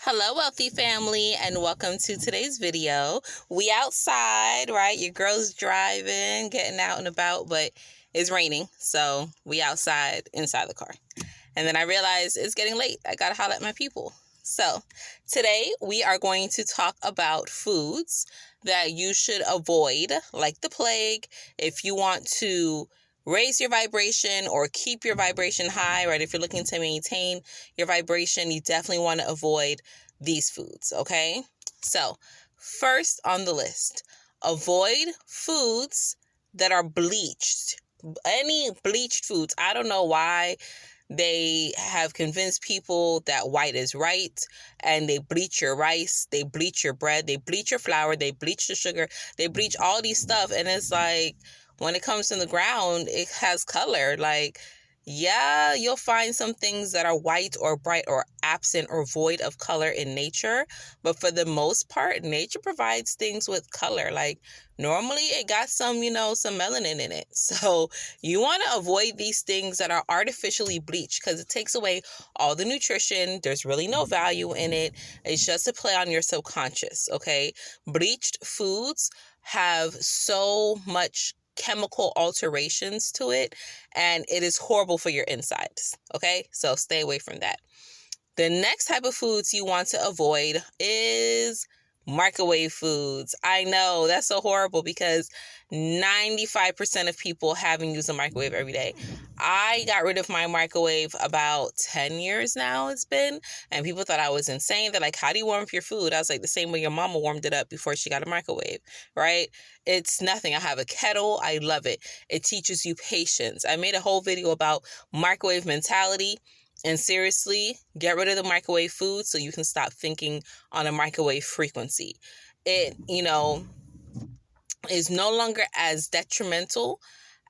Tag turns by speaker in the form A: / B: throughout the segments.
A: Hello, wealthy family, and welcome to today's video. We outside, right? Your girl's driving, getting out and about, but it's raining, so we outside inside the car. And then I realized it's getting late. I gotta holler at my people. So today we are going to talk about foods that you should avoid like the plague if you want to raise your vibration or keep your vibration high, right? If you're looking to maintain your vibration, you definitely want to avoid these foods, okay? So first on the list, avoid foods that are bleached. Any bleached foods. I don't know why they have convinced people that white is right, and they bleach your rice, they bleach your bread, they bleach your flour, they bleach the sugar, they bleach all these stuff. And it's like, when it comes from the ground, it has color. Like, yeah, you'll find some things that are white or bright or absent or void of color in nature. But for the most part, nature provides things with color. Like, normally it got some melanin in it. So you want to avoid these things that are artificially bleached because it takes away all the nutrition. There's really no value in it. It's just a play on your subconscious, okay? Bleached foods have so much chemical alterations to it, and it is horrible for your insides, okay? So stay away from that. The next type of foods you want to avoid is microwave foods. I know that's so horrible because 95% of people haven't used a microwave every day. I got rid of my microwave about 10 years now it's been, and people thought I was insane. They're like, how do you warm up your food? I was like, the same way your mama warmed it up before she got a microwave, right? It's nothing. I have a kettle. I love it. It teaches you patience. I made a whole video about microwave mentality. And seriously, get rid of the microwave food so you can stop thinking on a microwave frequency. It, is no longer as detrimental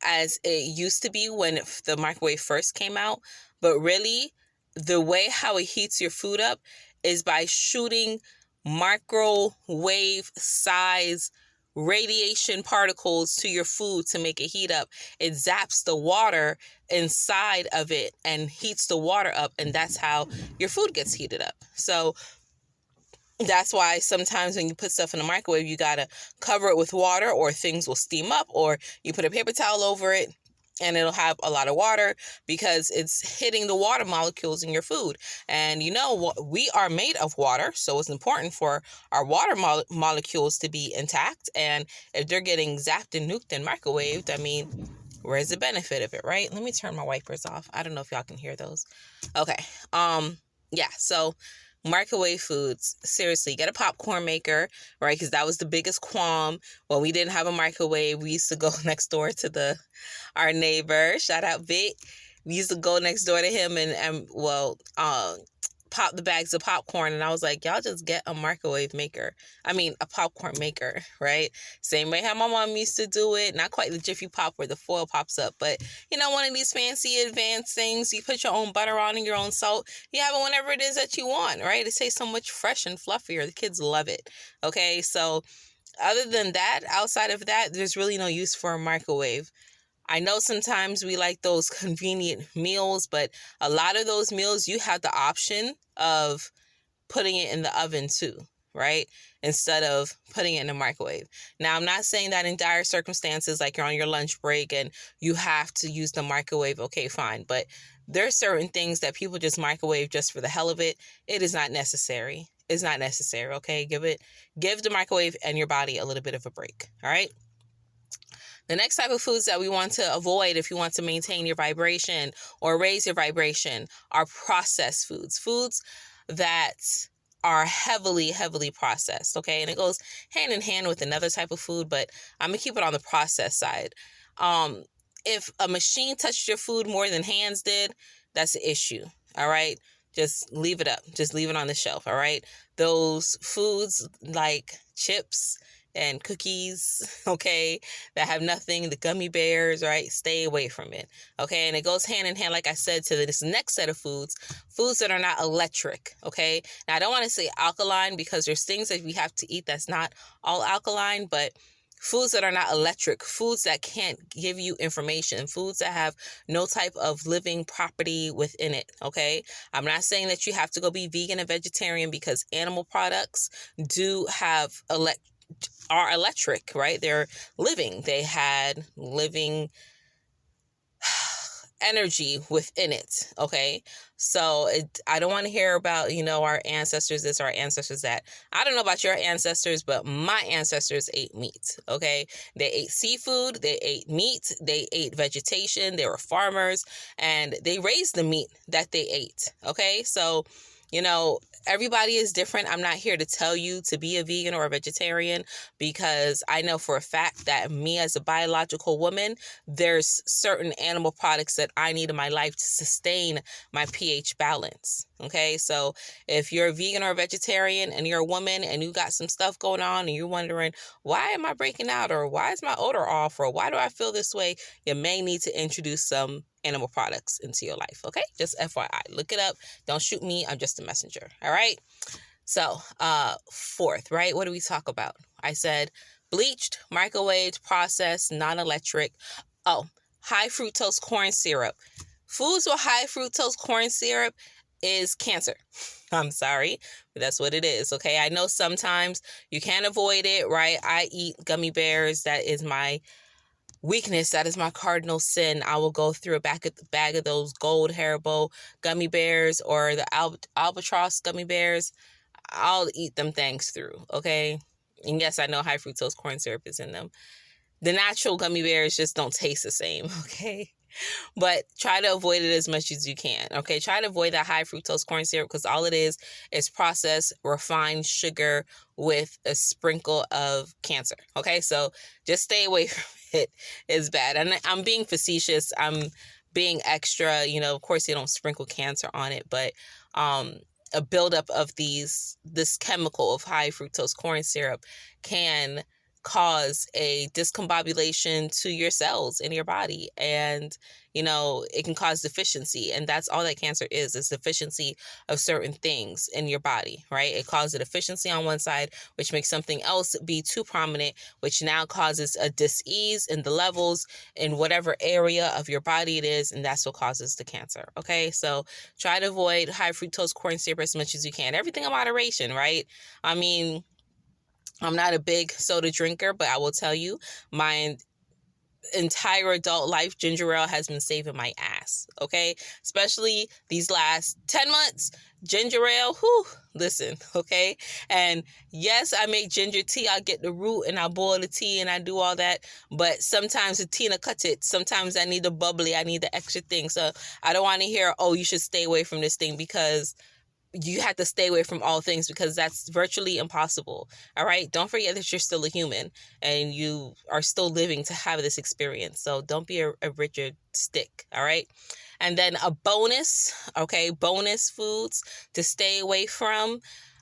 A: as it used to be when the microwave first came out. But really, the way how it heats your food up is by shooting microwave size radiation particles to your food to make it heat up. It zaps the water inside of it and heats the water up, and that's how your food gets heated up. So that's why sometimes when you put stuff in the microwave, you gotta cover it with water or things will steam up, or you put a paper towel over it and it'll have a lot of water because it's hitting the water molecules in your food. And we are made of water, so it's important for our water molecules to be intact. And if they're getting zapped and nuked and microwaved, I mean, where's the benefit of it, right? Let me turn my wipers off. I don't know if y'all can hear those. Okay. Yeah, so microwave foods, seriously, get a popcorn maker, right? Because that was the biggest qualm when we didn't have a microwave. We used to go next door to our neighbor, shout out Vic. We used to go next door to him and pop the bags of popcorn, and I was like, y'all just get a popcorn maker, right? Same way how my mom used to do it. Not quite the Jiffy Pop where the foil pops up, but one of these fancy advanced things. You put your own butter on and your own salt. You have it whenever it is that you want, right? It tastes so much fresh and fluffier. The kids love it. Okay, so other than that, outside of that, there's really no use for a microwave. I know sometimes we like those convenient meals, but a lot of those meals, you have the option of putting it in the oven too, right? Instead of putting it in the microwave. Now, I'm not saying that in dire circumstances, like you're on your lunch break and you have to use the microwave. Okay, fine. But there are certain things that people just microwave just for the hell of it. It is not necessary. It's not necessary, okay? Give the microwave and your body a little bit of a break, all right? The next type of foods that we want to avoid if you want to maintain your vibration or raise your vibration are processed foods. Foods that are heavily, heavily processed, okay? And it goes hand in hand with another type of food, but I'm going to keep it on the processed side. If a machine touched your food more than hands did, that's an issue, all right? Just leave it up. Just leave it on the shelf, all right? Those foods like chips and cookies, okay, that have nothing, the gummy bears, right? Stay away from it, okay? And it goes hand in hand, like I said, to this next set of foods that are not electric, okay? Now, I don't want to say alkaline because there's things that we have to eat that's not all alkaline, but foods that are not electric, foods that can't give you information, foods that have no type of living property within it, okay? I'm not saying that you have to go be vegan and vegetarian, because animal products do have are electric, right? They're living. They had living energy within it, okay? So I don't want to hear about, our ancestors this, our ancestors that. I don't know about your ancestors, but my ancestors ate meat, okay? They ate seafood, they ate meat, they ate vegetation, they were farmers, and they raised the meat that they ate, okay? So, everybody is different. I'm not here to tell you to be a vegan or a vegetarian, because I know for a fact that me as a biological woman, there's certain animal products that I need in my life to sustain my pH balance. Okay, so if you're a vegan or a vegetarian and you're a woman and you got some stuff going on and you're wondering, why am I breaking out, or why is my odor off, or why do I feel this way, you may need to introduce some animal products into your life. Okay, just FYI, look it up. Don't shoot me. I'm just a messenger. All right. So, fourth, right? What do we talk about? I said bleached, microwaved, processed, non-electric. Oh, high fructose corn syrup. Foods with high fructose corn syrup is cancer. I'm sorry, but that's what it is. Okay. I know sometimes you can't avoid it, right? I eat gummy bears. That is my weakness. That is my cardinal sin. I will go through a bag of those gold Haribo gummy bears, or the albatross gummy bears. I'll eat them things through, okay? And yes, I know high fructose corn syrup is in them. The natural gummy bears just don't taste the same, okay? But try to avoid it as much as you can, okay? Try to avoid that high fructose corn syrup, because all it is processed, refined sugar with a sprinkle of cancer, okay? So just stay away from it. It's bad. And I'm being facetious. I'm being extra. Of course, you don't sprinkle cancer on it, but a buildup of this chemical of high fructose corn syrup can cause a discombobulation to your cells in your body, and it can cause deficiency, and that's all that cancer is deficiency of certain things in your body, right? It causes a deficiency on one side, which makes something else be too prominent, which now causes a dis-ease in the levels in whatever area of your body it is, and that's what causes the cancer. Okay, so try to avoid high fructose corn syrup as much as you can. Everything in moderation, right? I mean, I'm not a big soda drinker, but I will tell you, my entire adult life, ginger ale has been saving my ass, okay? Especially these last 10 months, ginger ale, listen, okay? And yes, I make ginger tea. I'll get the root and I'll boil the tea and I do all that, but sometimes the tea cuts it. Sometimes I need the bubbly, I need the extra thing. So I don't want to hear, oh, you should stay away from this thing, because you have to stay away from all things, because that's virtually impossible. All right. Don't forget that you're still a human and you are still living to have this experience. So don't be a rigid stick. All right. And then a bonus. Okay. Bonus foods to stay away from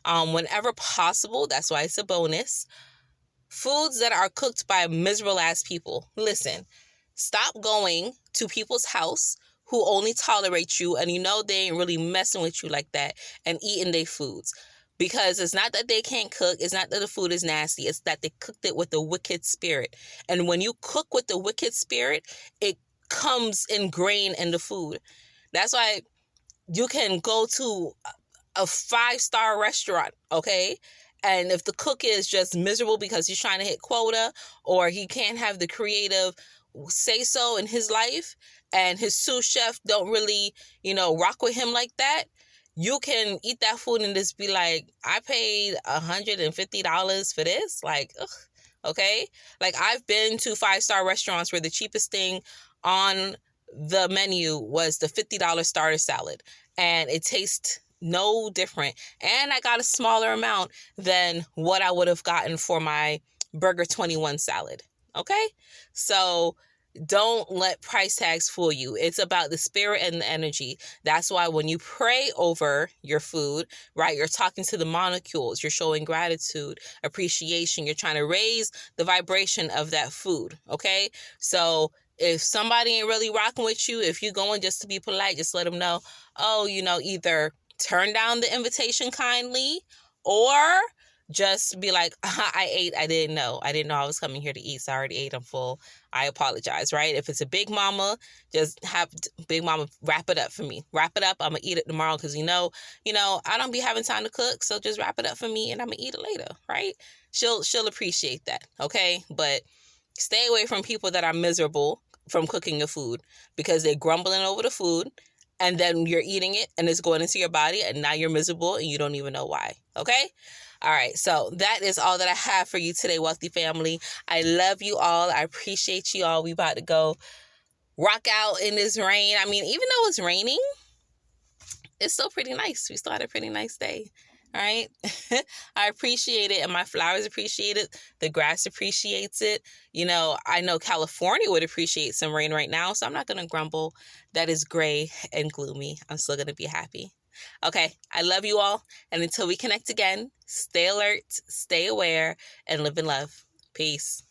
A: whenever possible. That's why it's a bonus. Foods that are cooked by miserable ass people. Listen, stop going to people's house who only tolerate you, and they ain't really messing with you like that, and eating their foods. Because it's not that they can't cook, it's not that the food is nasty, it's that they cooked it with a wicked spirit. And when you cook with the wicked spirit, it comes ingrained in the food. That's why you can go to a 5-star restaurant, okay? And if the cook is just miserable because he's trying to hit quota, or he can't have the creative say so in his life, and his sous chef don't really, rock with him like that, you can eat that food and just be like, I paid $150 for this? Like, ugh, okay? Like, I've been to 5-star restaurants where the cheapest thing on the menu was the $50 starter salad, and it tastes no different. And I got a smaller amount than what I would have gotten for my Burger 21 salad. Okay? So don't let price tags fool you. It's about the spirit and the energy. That's why when you pray over your food, right, you're talking to the molecules, you're showing gratitude, appreciation, you're trying to raise the vibration of that food, okay? So if somebody ain't really rocking with you, if you're going just to be polite, just let them know, oh, either turn down the invitation kindly, or just be like, I didn't know I was coming here to eat, so I already ate, I'm full, I apologize, right? If it's a big mama, just have big mama wrap it up for me, wrap it up, I'm gonna eat it tomorrow, because I don't be having time to cook, so just wrap it up for me and I'm gonna eat it later, right? She'll appreciate that, okay? But stay away from people that are miserable from cooking your food, because they're grumbling over the food, and then you're eating it and it's going into your body, and now you're miserable and you don't even know why, okay? All right, so that is all that I have for you today, wealthy family. I love you all. I appreciate you all. We about to go rock out in this rain. I mean, even though it's raining, it's still pretty nice. We still had a pretty nice day. All right. I appreciate it. And my flowers appreciate it. The grass appreciates it. I know California would appreciate some rain right now. So I'm not going to grumble that is gray and gloomy. I'm still going to be happy. Okay. I love you all. And until we connect again, stay alert, stay aware, and live in love. Peace.